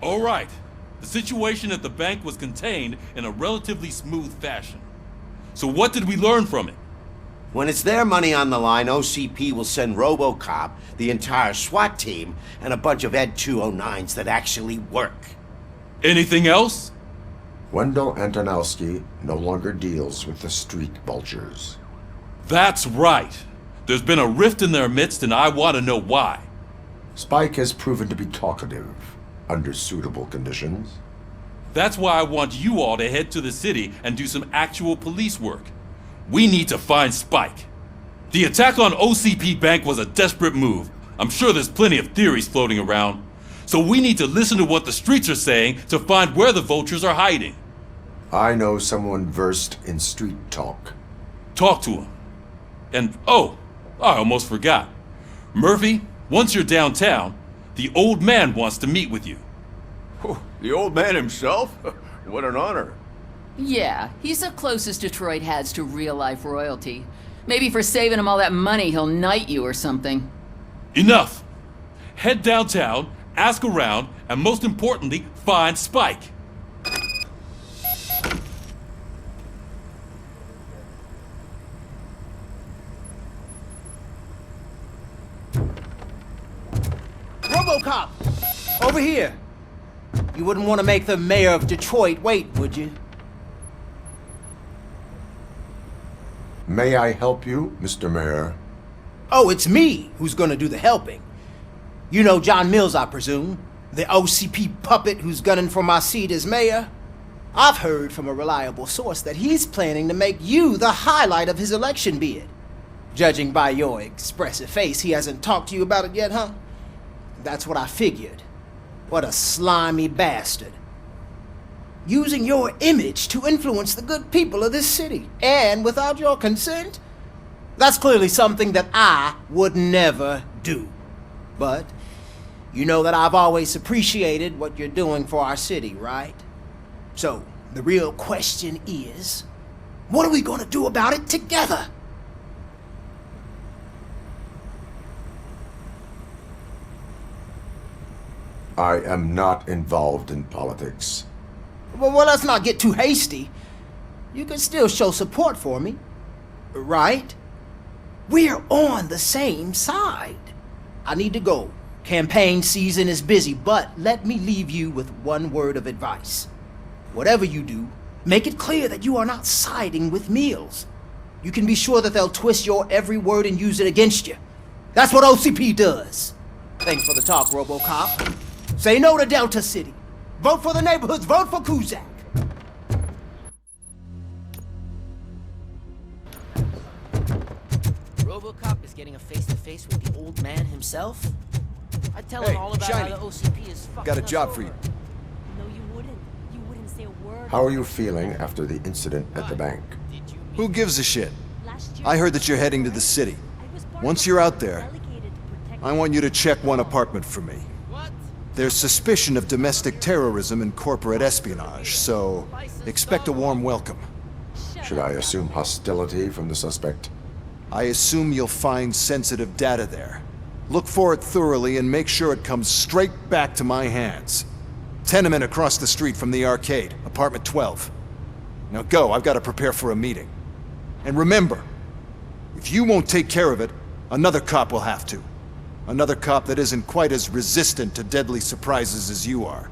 All right. The situation at the bank was contained in a relatively smooth fashion. So what did we learn from it? When it's their money on the line, OCP will send Robocop, the entire SWAT team, and a bunch of Ed 209s that actually work. Anything else? Wendell Antonowski no longer deals with the street vultures. That's right. There's been a rift in their midst, and I want to know why. Spike has proven to be talkative, under suitable conditions. That's why I want you all to head to the city and do some actual police work. We need to find Spike. The attack on OCP Bank was a desperate move. I'm sure there's plenty of theories floating around. So we need to listen to what the streets are saying to find where the vultures are hiding. I know someone versed in street talk. Talk to him. And, oh, I almost forgot. Murphy, once you're downtown, the old man wants to meet with you. Oh, the old man himself? What an honor. Yeah, he's the closest Detroit has to real-life royalty. Maybe for saving him all that money, he'll knight you or something. Enough! Head downtown, ask around, and most importantly, find Spike. Robocop! Over here! You wouldn't want to make the mayor of Detroit wait, would you? May I help you, Mr. Mayor? Oh, it's me who's gonna do the helping. You know John Mills, I presume? The OCP puppet who's gunning for my seat as mayor? I've heard from a reliable source that he's planning to make you the highlight of his election bid. Judging by your expressive face, he hasn't talked to you about it yet, huh? That's what I figured. What a slimy bastard. Using your image to influence the good people of this city, and without your consent? That's clearly something that I would never do. But you know that I've always appreciated what you're doing for our city, right? So, the real question is, what are we gonna do about it together? I am not involved in politics. Well, let's not get too hasty. You can still show support for me, right? We're on the same side. I need to go. Campaign season is busy, but let me leave you with one word of advice. Whatever you do, make it clear that you are not siding with Mills. You can be sure that they'll twist your every word and use it against you. That's what OCP does. Thanks for the talk, Robocop. Say no to Delta City. Vote for the neighborhoods. Vote for Kuzak. Robocop is getting a face-to-face with the old man himself? I'd tell him all about Shiny. how the OCP is fucking Got a us job for over. you. No, you wouldn't. You wouldn't say a word. How are you feeling after the incident at the bank? Who gives a shit? Last year, I heard that you're heading to the city. I was part Once of you're a out there, relegated to protect I want you to check one apartment for me. There's suspicion of domestic terrorism and corporate espionage, so expect a warm welcome. Should I assume hostility from the suspect? I assume you'll find sensitive data there. Look for it thoroughly and make sure it comes straight back to my hands. Tenement across the street from the arcade, apartment 12. Now go, I've got to prepare for a meeting. And remember, if you won't take care of it, another cop will have to. Another cop that isn't quite as resistant to deadly surprises as you are.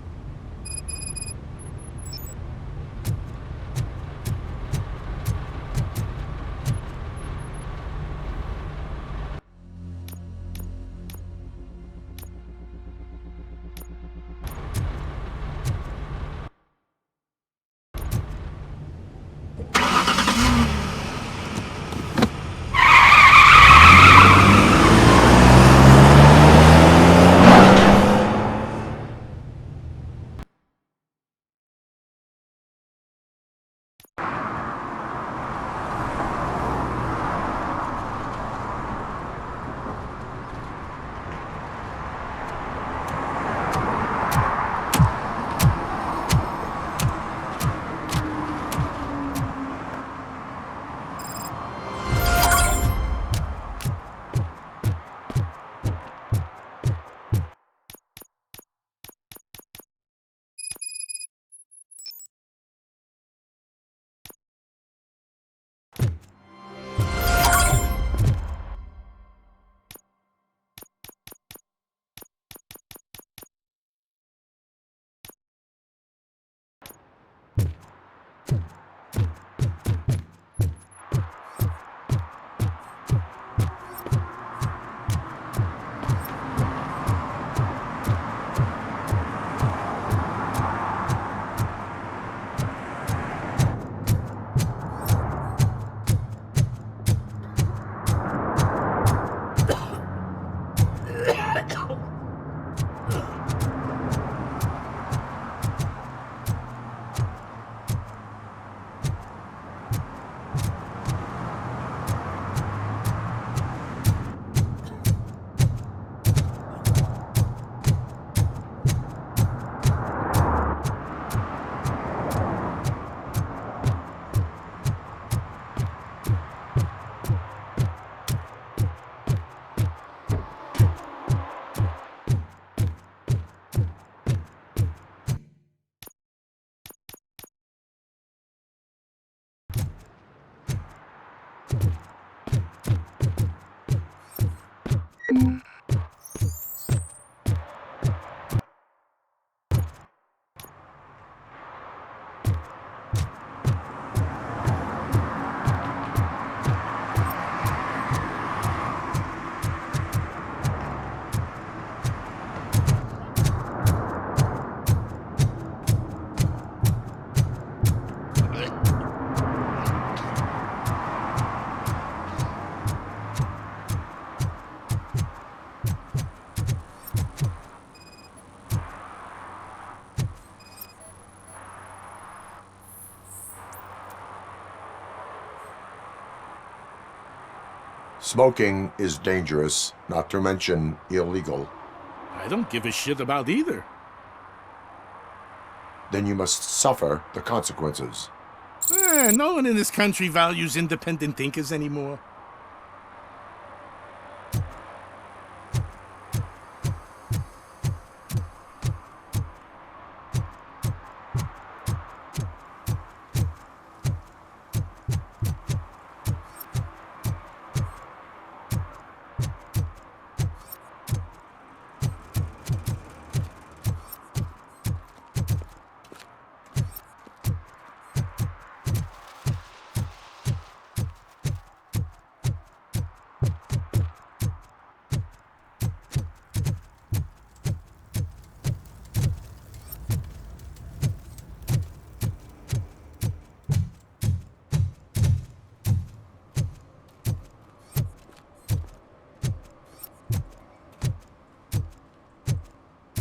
Smoking is dangerous, not to mention illegal. I don't give a shit about either. Then you must suffer the consequences. No one in this country values independent thinkers anymore.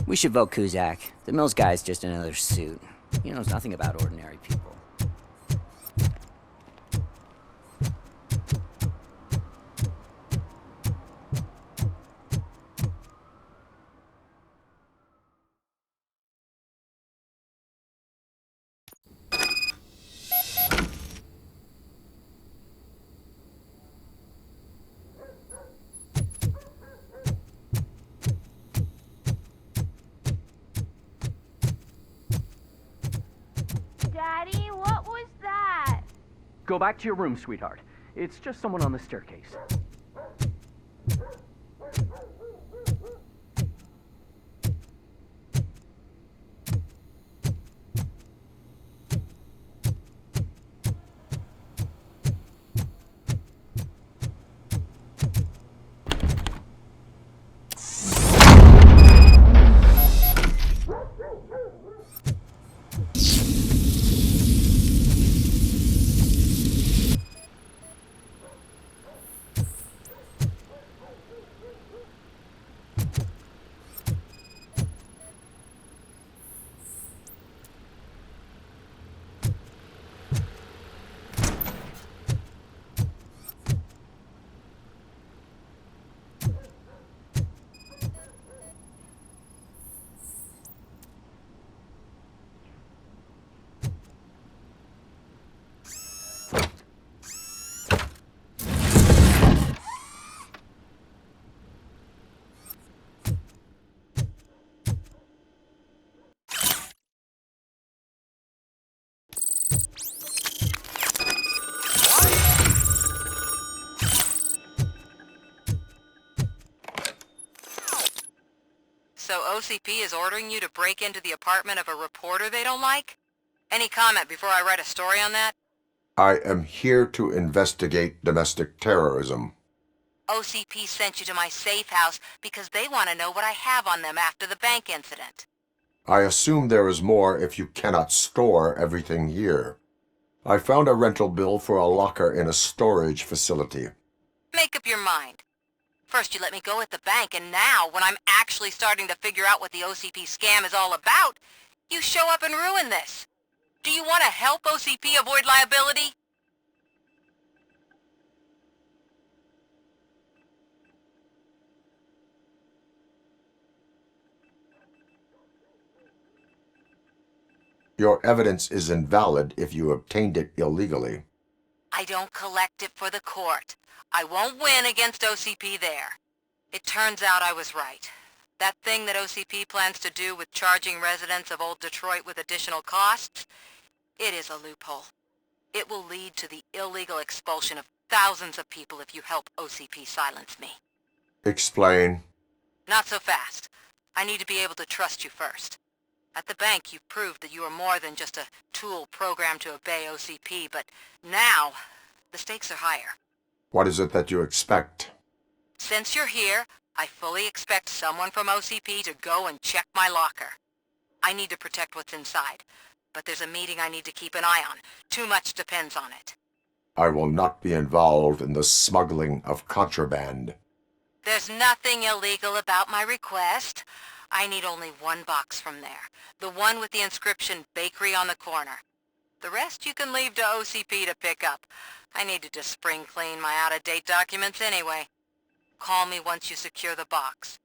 We should vote Kuzak. The Mills guy's just another suit. He knows nothing about ordinary people. Daddy, what was that? Go back to your room, sweetheart. It's just someone on the staircase. So OCP is ordering you to break into the apartment of a reporter they don't like? Any comment before I write a story on that? I am here to investigate domestic terrorism. OCP sent you to my safe house because they want to know what I have on them after the bank incident. I assume there is more if you cannot store everything here. I found a rental bill for a locker in a storage facility. Make up your mind. First you let me go at the bank, and now, when I'm actually starting to figure out what the OCP scam is all about, you show up and ruin this. Do you want to help OCP avoid liability? Your evidence is invalid if you obtained it illegally. I don't collect it for the court. I won't win against OCP there. It turns out I was right. That thing that OCP plans to do with charging residents of Old Detroit with additional costs, it is a loophole. It will lead to the illegal expulsion of thousands of people if you help OCP silence me. Explain. Not so fast. I need to be able to trust you first. At the bank, you've proved that you are more than just a tool programmed to obey OCP, but now, the stakes are higher. What is it that you expect? Since you're here, I fully expect someone from OCP to go and check my locker. I need to protect what's inside, but there's a meeting I need to keep an eye on. Too much depends on it. I will not be involved in the smuggling of contraband. There's nothing illegal about my request. I need only one box from there. The one with the inscription Bakery on the corner. The rest you can leave to OCP to pick up. I needed to spring clean my out-of-date documents anyway. Call me once you secure the box.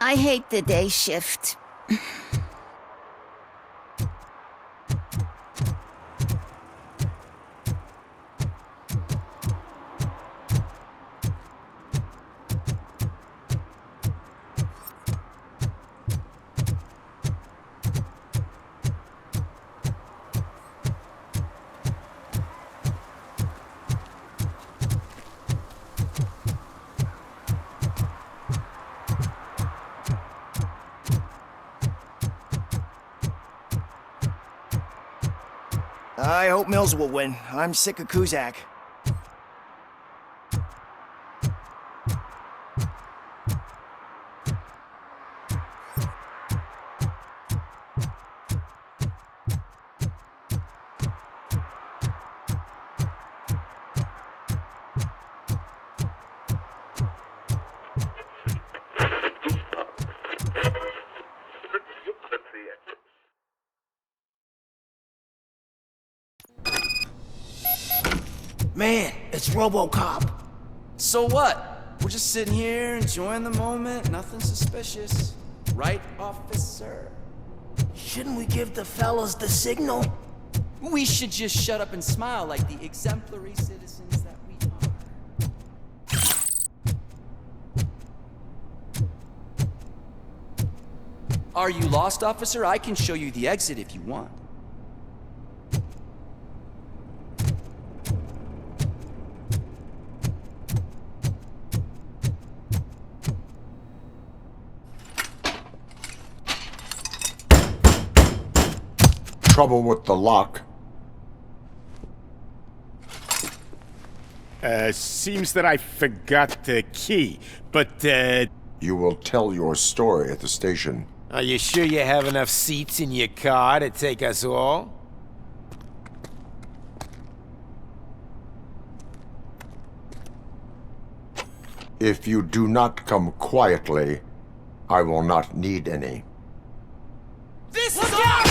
I hate the day shift. I hope Mills will win. I'm sick of Kuzak. Man, it's Robocop. So what? We're just sitting here enjoying the moment, nothing suspicious. Right, officer? Shouldn't we give the fellas the signal? We should just shut up and smile like the exemplary citizens that we are. Are you lost, officer? I can show you the exit if you want. Trouble with the lock. Seems that I forgot the key, but, You will tell your story at the station. Are you sure you have enough seats in your car to take us all? If you do not come quietly, I will not need any. This is our...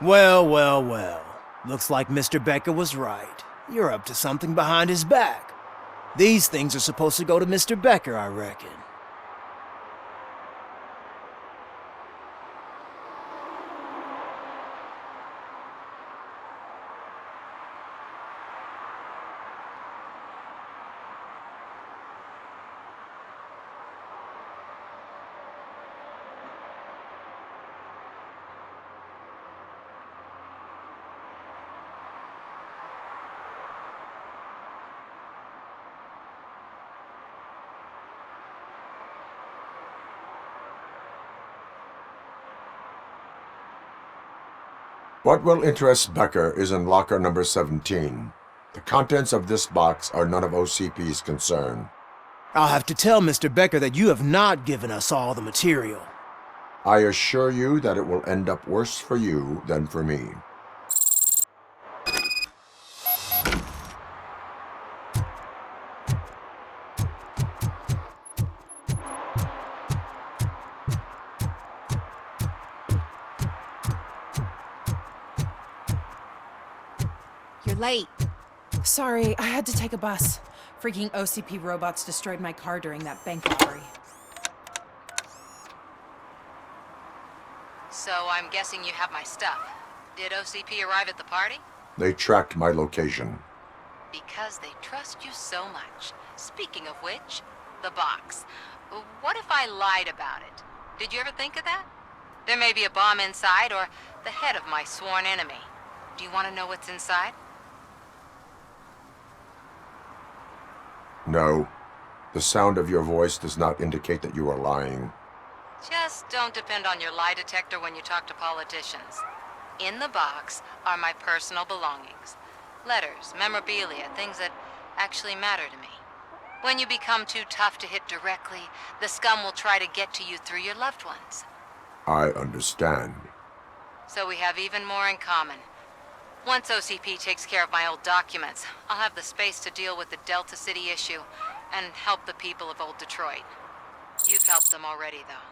Well, well, well. Looks like Mr. Becker was right. You're up to something behind his back. These things are supposed to go to Mr. Becker, I reckon. What will interest Becker is in locker number 17. The contents of this box are none of OCP's concern. I'll have to tell Mr. Becker that you have not given us all the material. I assure you that it will end up worse for you than for me. You're late. Sorry, I had to take a bus. Freaking OCP robots destroyed my car during that bank robbery. So I'm guessing you have my stuff. Did OCP arrive at the party? They tracked my location. Because they trust you so much. Speaking of which, the box. What if I lied about it? Did you ever think of that? There may be a bomb inside or the head of my sworn enemy. Do you want to know what's inside? No. The sound of your voice does not indicate that you are lying. Just don't depend on your lie detector when you talk to politicians. In the box are my personal belongings. Letters, memorabilia, things that actually matter to me. When you become too tough to hit directly, the scum will try to get to you through your loved ones. I understand. So we have even more in common. Once OCP takes care of my old documents, I'll have the space to deal with the Delta City issue and help the people of Old Detroit. You've helped them already, though.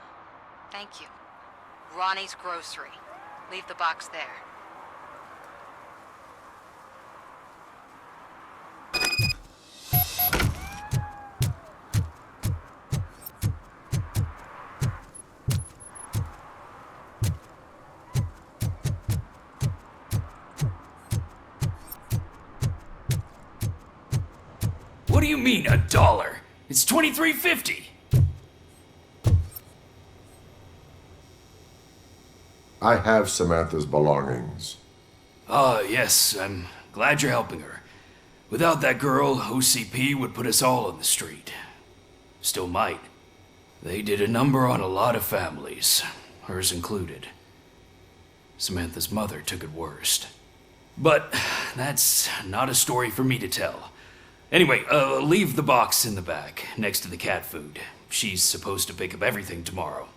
Thank you. Ronnie's Grocery. Leave the box there. What do you mean, $1? It's $23.50. I have Samantha's belongings. Ah, yes, I'm glad you're helping her. Without that girl, OCP would put us all on the street. Still might. They did a number on a lot of families, hers included. Samantha's mother took it worst. But that's not a story for me to tell. Anyway, leave the box in the back, next to the cat food. She's supposed to pick up everything tomorrow.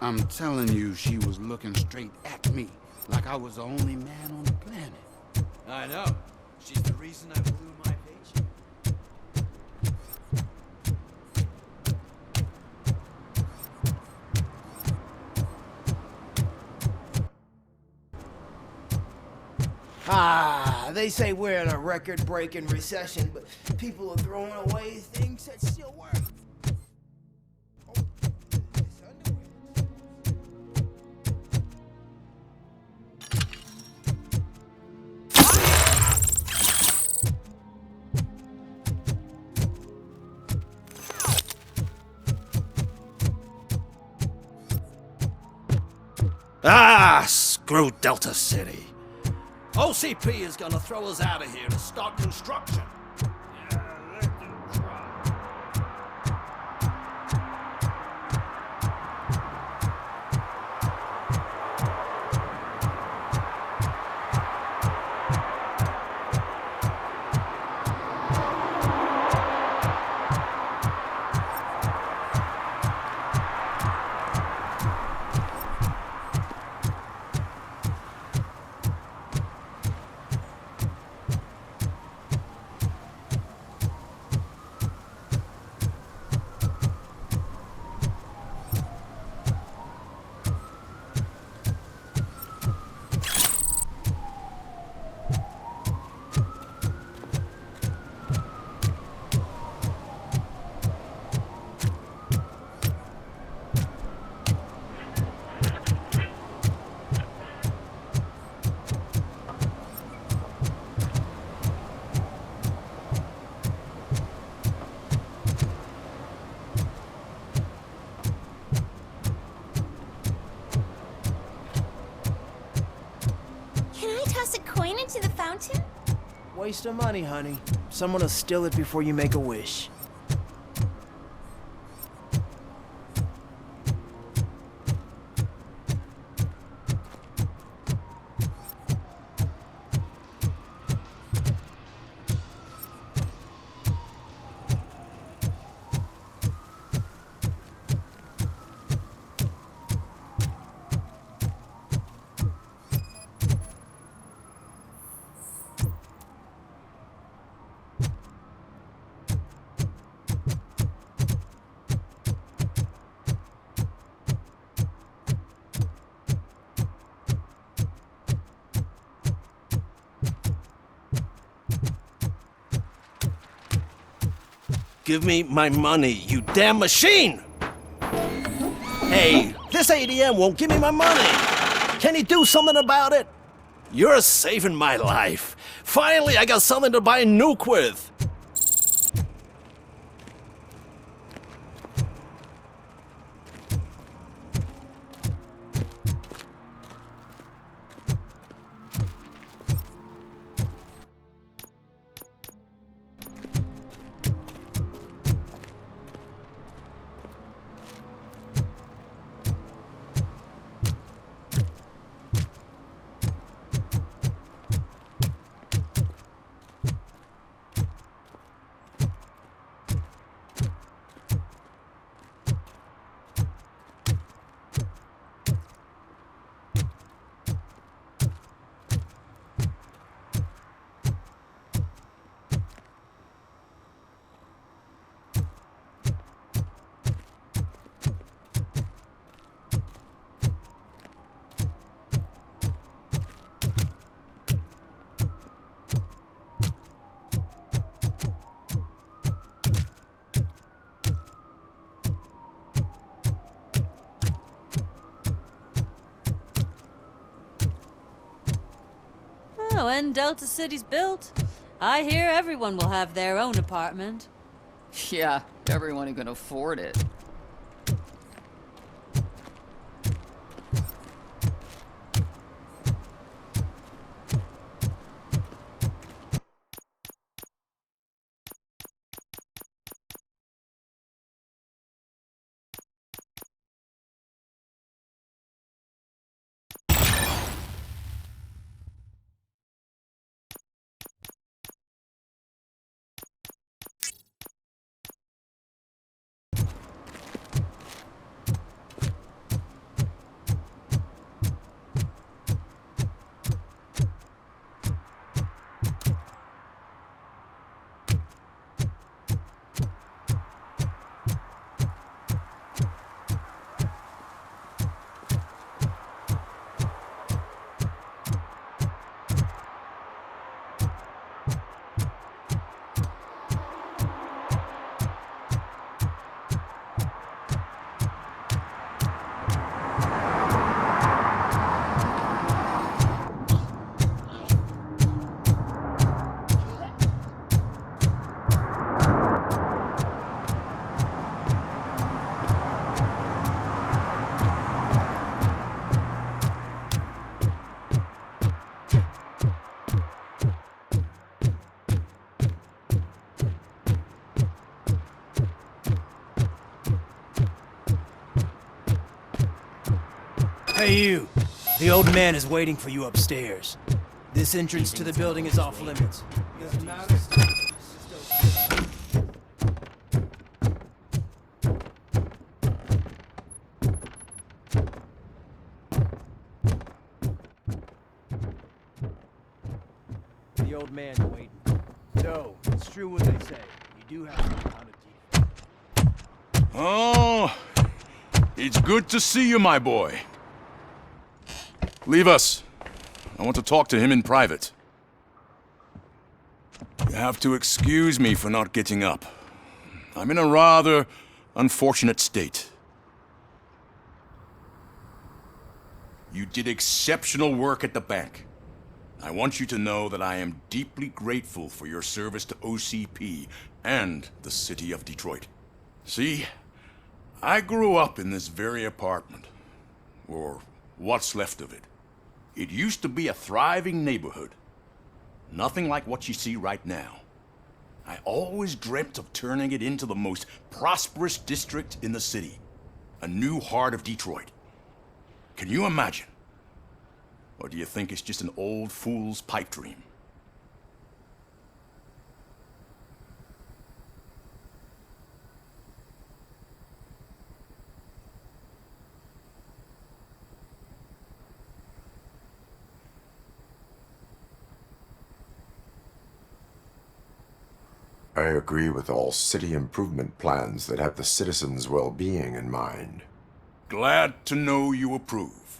I'm telling you, she was looking straight at me, like I was the only man on the planet. I know. She's the reason I blew my paycheck. Ah, they say we're in a record-breaking recession, but people are throwing away things that still work. Ah, screw Delta City. OCP is gonna throw us out of here to start construction. toss a coin into the fountain? Waste of money, honey. Someone will steal it before you make a wish. Give me my money, you damn machine! Hey, this ATM won't give me my money! Can you do something about it? You're saving my life. Finally, I got something to buy a nuke with. Oh, when Delta City's built, I hear everyone will have their own apartment. Yeah, everyone who can afford it. Hey you! The old man is waiting for you upstairs. This entrance to the building is off limits. The old man's waiting. So, it's true what they say. You do have some kind of teeth. Oh, it's good to see you, my boy. Leave us. I want to talk to him in private. You have to excuse me for not getting up. I'm in a rather unfortunate state. You did exceptional work at the bank. I want you to know that I am deeply grateful for your service to OCP and the city of Detroit. See, I grew up in this very apartment, or what's left of it. It used to be a thriving neighborhood. Nothing like what you see right now. I always dreamt of turning it into the most prosperous district in the city. A new heart of Detroit. Can you imagine? Or do you think it's just an old fool's pipe dream? I agree with all city improvement plans that have the citizens' well-being in mind. Glad to know you approve.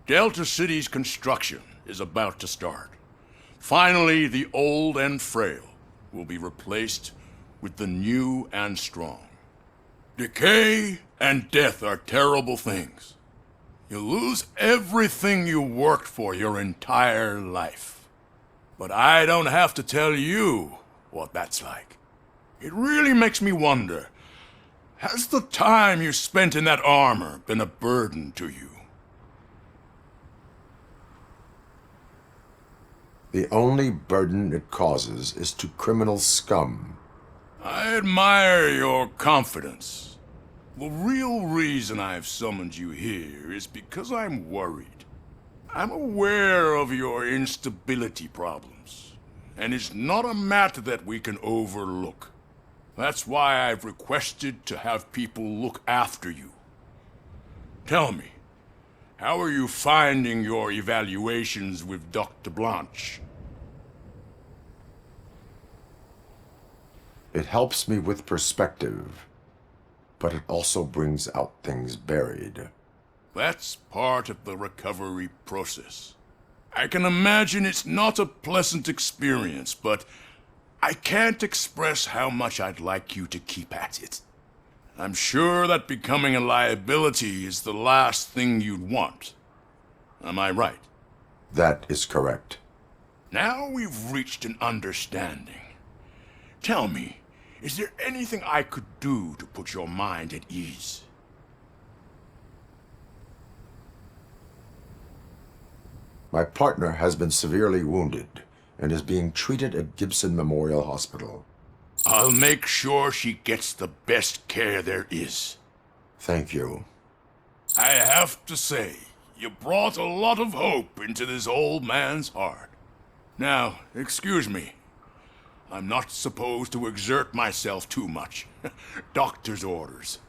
Delta City's construction is about to start. Finally, the old and frail will be replaced with the new and strong. Decay and death are terrible things. You lose everything you worked for your entire life. But I don't have to tell you what that's like. It really makes me wonder, has the time you spent in that armor been a burden to you? The only burden it causes is to criminal scum. I admire your confidence. The real reason I've summoned you here is because I'm worried. I'm aware of your instability problems, and it's not a matter that we can overlook. That's why I've requested to have people look after you. Tell me, how are you finding your evaluations with Dr. Blanche? It helps me with perspective, but it also brings out things buried. That's part of the recovery process. I can imagine it's not a pleasant experience, but I can't express how much I'd like you to keep at it. I'm sure that becoming a liability is the last thing you'd want. Am I right? That is correct. Now we've reached an understanding. Tell me, is there anything I could do to put your mind at ease? My partner has been severely wounded and is being treated at Gibson Memorial Hospital. I'll make sure she gets the best care there is. Thank you. I have to say, you brought a lot of hope into this old man's heart. Now, excuse me. I'm not supposed to exert myself too much. Doctor's orders.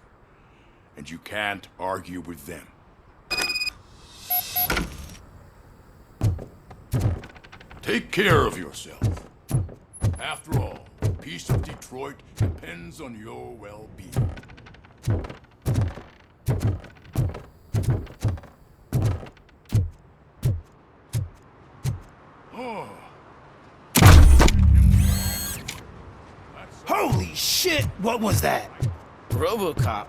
And you can't argue with them. Take care of yourself. After all, the peace of Detroit depends on your well-being. Oh. Holy shit! What was that? Robocop.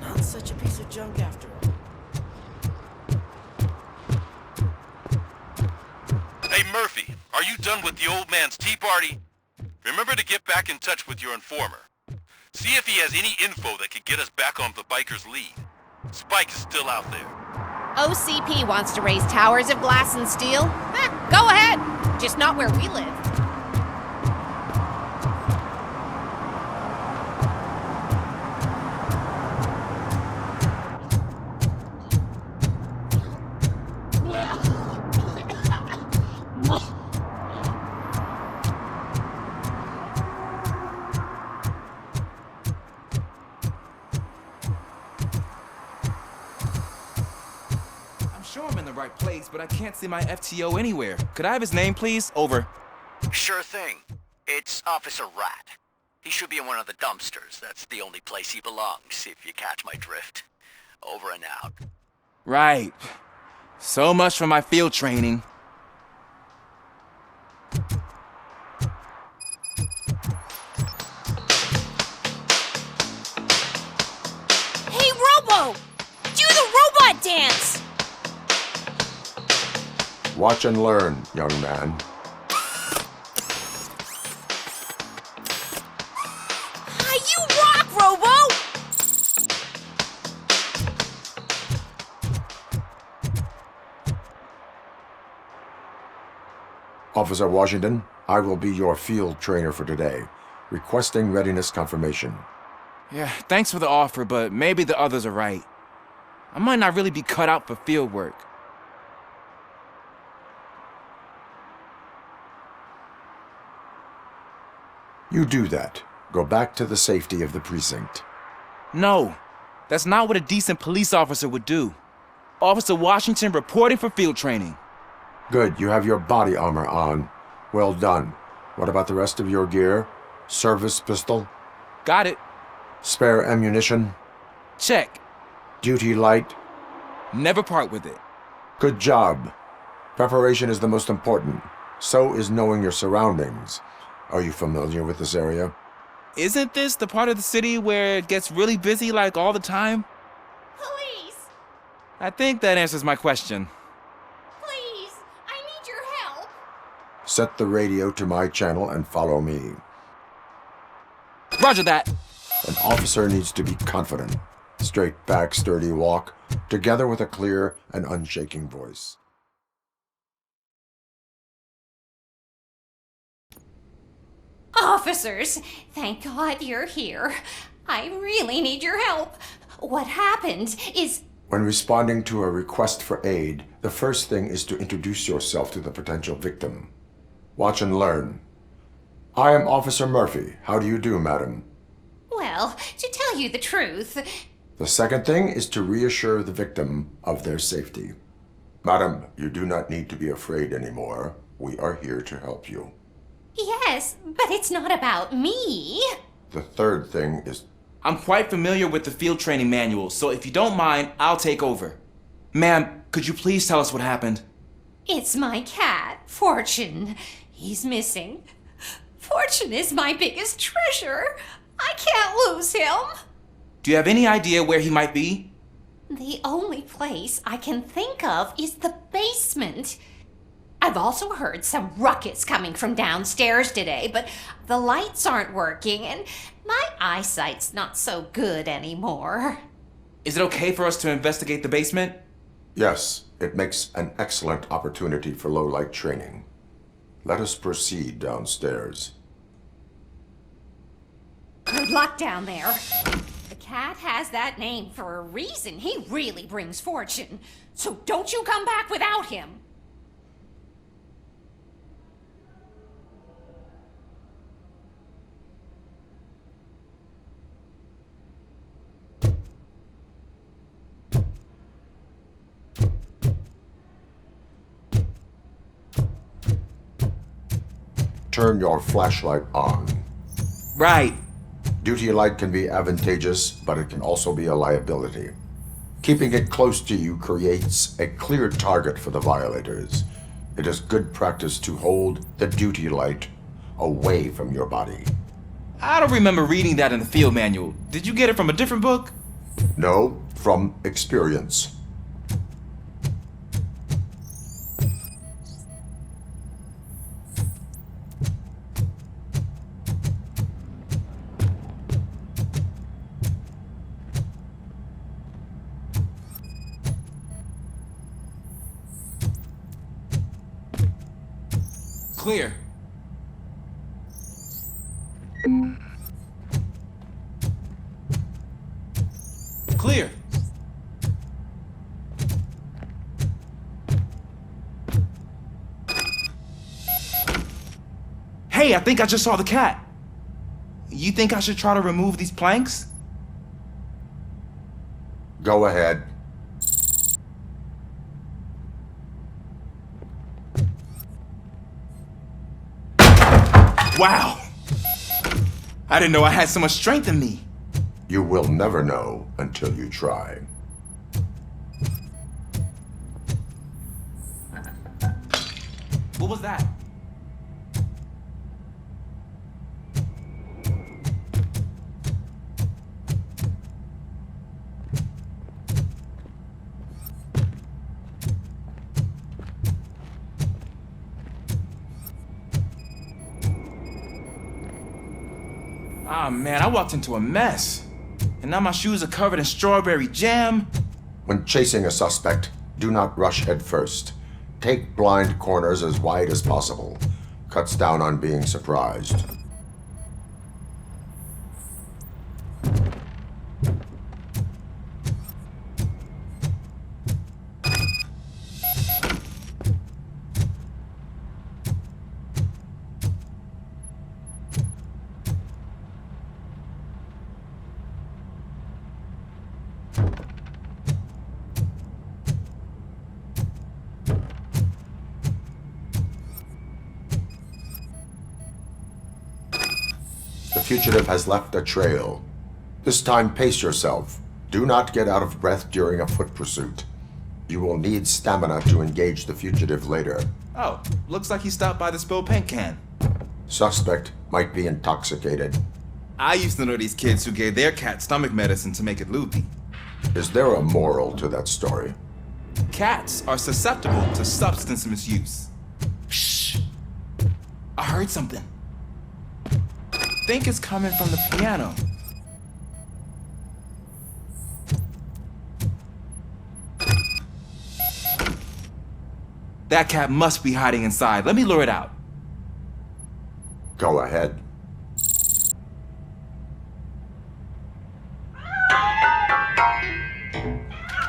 Not such a piece of junk after all. Hey Murphy, are you done with the old man's tea party? Remember to get back in touch with your informer. See if he has any info that could get us back on the biker's lead. Spike is still out there. OCP wants to raise towers of glass and steel? Go ahead! Just not where we live. Sure I'm in the right place, but I can't see my FTO anywhere. Could I have his name, please? Over. Sure thing. It's Officer Rat. He should be in one of the dumpsters. That's the only place he belongs, if you catch my drift. Over and out. Right. So much for my field training. Hey, Robo! Do the robot dance! Watch and learn, young man. You rock, Robo! Officer Washington, I will be your field trainer for today. Requesting readiness confirmation. Yeah, thanks for the offer, but maybe the others are right. I might not really be cut out for field work. You do that. Go back to the safety of the precinct. No, that's not what a decent police officer would do. Officer Washington reporting for field training. Good, you have your body armor on. Well done. What about the rest of your gear? Service pistol? Got it. Spare ammunition? Check. Duty light? Never part with it. Good job. Preparation is the most important. So is knowing your surroundings. Are you familiar with this area? Isn't this the part of the city where it gets really busy like all the time? Police! I think that answers my question. Please! I need your help! Set the radio to my channel and follow me. Roger that! An officer needs to be confident. Straight back, sturdy walk, together with a clear and unshaking voice. Officers, thank God you're here. I really need your help. What happened is... When responding to a request for aid, the first thing is to introduce yourself to the potential victim. Watch and learn. I am Officer Murphy. How do you do, madam? Well, to tell you the truth... The second thing is to reassure the victim of their safety. Madam, you do not need to be afraid anymore. We are here to help you. Yes, but it's not about me. The third thing is... I'm quite familiar with the field training manual, so if you don't mind, I'll take over. Ma'am, could you please tell us what happened? It's my cat, Fortune. He's missing. Fortune is my biggest treasure. I can't lose him. Do you have any idea where he might be? The only place I can think of is the basement. I've also heard some ruckus coming from downstairs today, but the lights aren't working and my eyesight's not so good anymore. Is it okay for us to investigate the basement? Yes, it makes an excellent opportunity for low-light training. Let us proceed downstairs. Good luck down there. The cat has that name for a reason. He really brings fortune. So don't you come back without him. Turn your flashlight on. Right. Duty light can be advantageous, but it can also be a liability. Keeping it close to you creates a clear target for the violators. It is good practice to hold the duty light away from your body. I don't remember reading that in the field manual. Did you get it from a different book? No, from experience. Clear. Clear. Hey, I think I just saw the cat. You think I should try to remove these planks? Go ahead. Wow! I didn't know I had so much strength in me. You will never know until you try. What was that? Ah, man, I walked into a mess. And now my shoes are covered in strawberry jam. When chasing a suspect, do not rush head first. Take blind corners as wide as possible. Cuts down on being surprised. The fugitive has left a trail. This time, pace yourself. Do not get out of breath during a foot pursuit. You will need stamina to engage the fugitive later. Oh, looks like he stopped by the spilled paint can. Suspect might be intoxicated. I used to know these kids who gave their cat stomach medicine to make it loopy. Is there a moral to that story? Cats are susceptible to substance misuse. Shh! I heard something. Think it's coming from the piano. That cat must be hiding inside. Let me lure it out. Go ahead.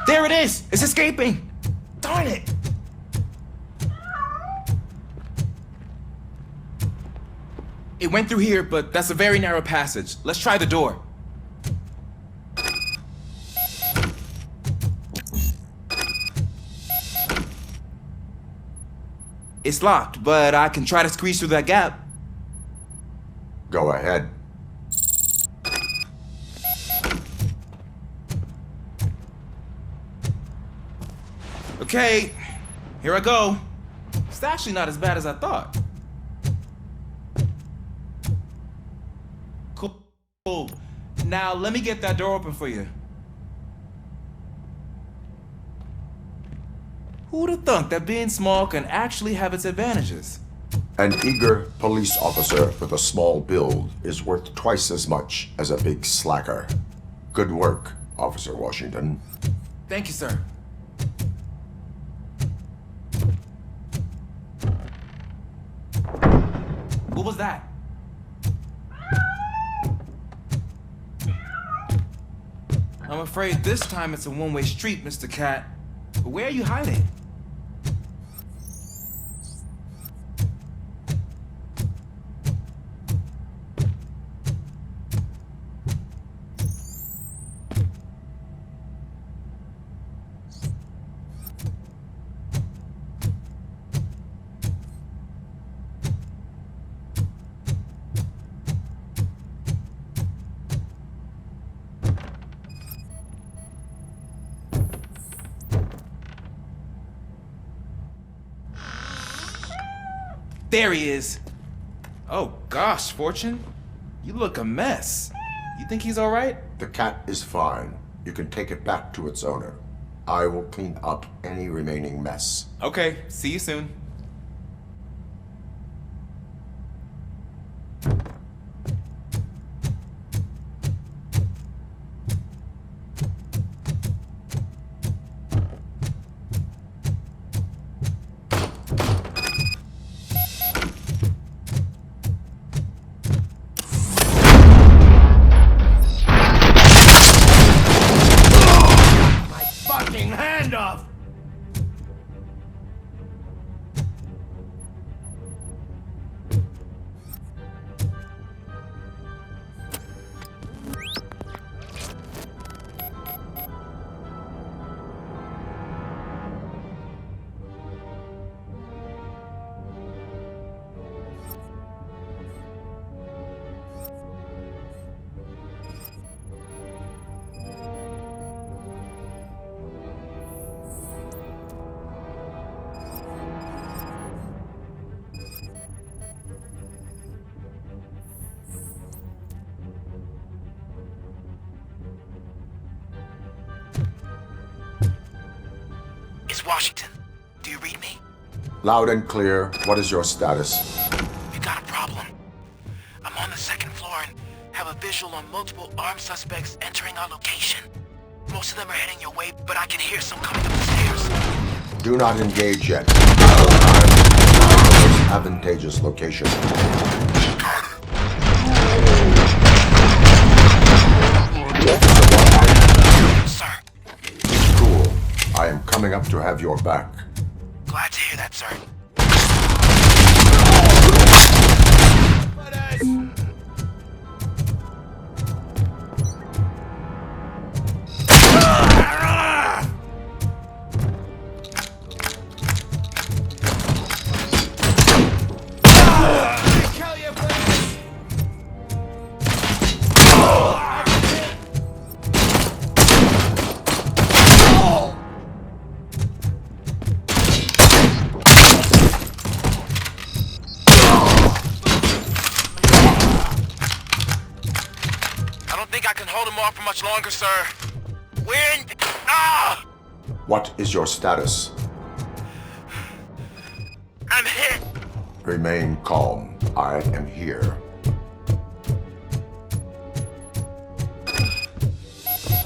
There it is! It's escaping! Darn it! It went through here, but that's a very narrow passage. Let's try the door. It's locked, but I can try to squeeze through that gap. Go ahead. Okay, here I go. It's actually not as bad as I thought. Cool. Now let me get that door open for you. Who'd have thunk that being small can actually have its advantages? An eager police officer with a small build is worth twice as much as a big slacker. Good work, Officer Washington. Thank you, sir. What was that? I'm afraid this time it's a one-way street, Mr. Cat. But where are you hiding? There he is. Oh gosh, Fortune. You look a mess. You think he's all right? The cat is fine. You can take it back to its owner. I will clean up any remaining mess. Okay, see you soon. Hand off! Washington, do you read me? Loud and clear. What is your status? You got a problem. I'm on the second floor and have a visual on multiple armed suspects entering our location. Most of them are heading your way, but I can hear some coming up the stairs. Do not engage yet. The most advantageous location. Sir. Cool. I am coming up to have your back. Glad to hear that, sir. For much longer, sir. We're in... Ah! What is your status? I'm hit. Remain calm. I am here.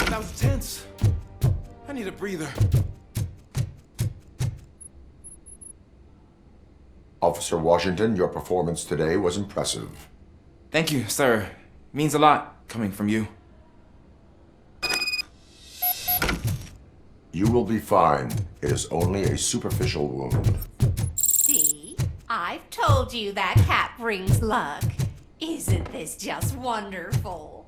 That was tense. I need a breather. Officer Washington, your performance today was impressive. Thank you, sir. Means a lot coming from you. You will be fine. It is only a superficial wound. See? I've told you that cat brings luck. Isn't this just wonderful?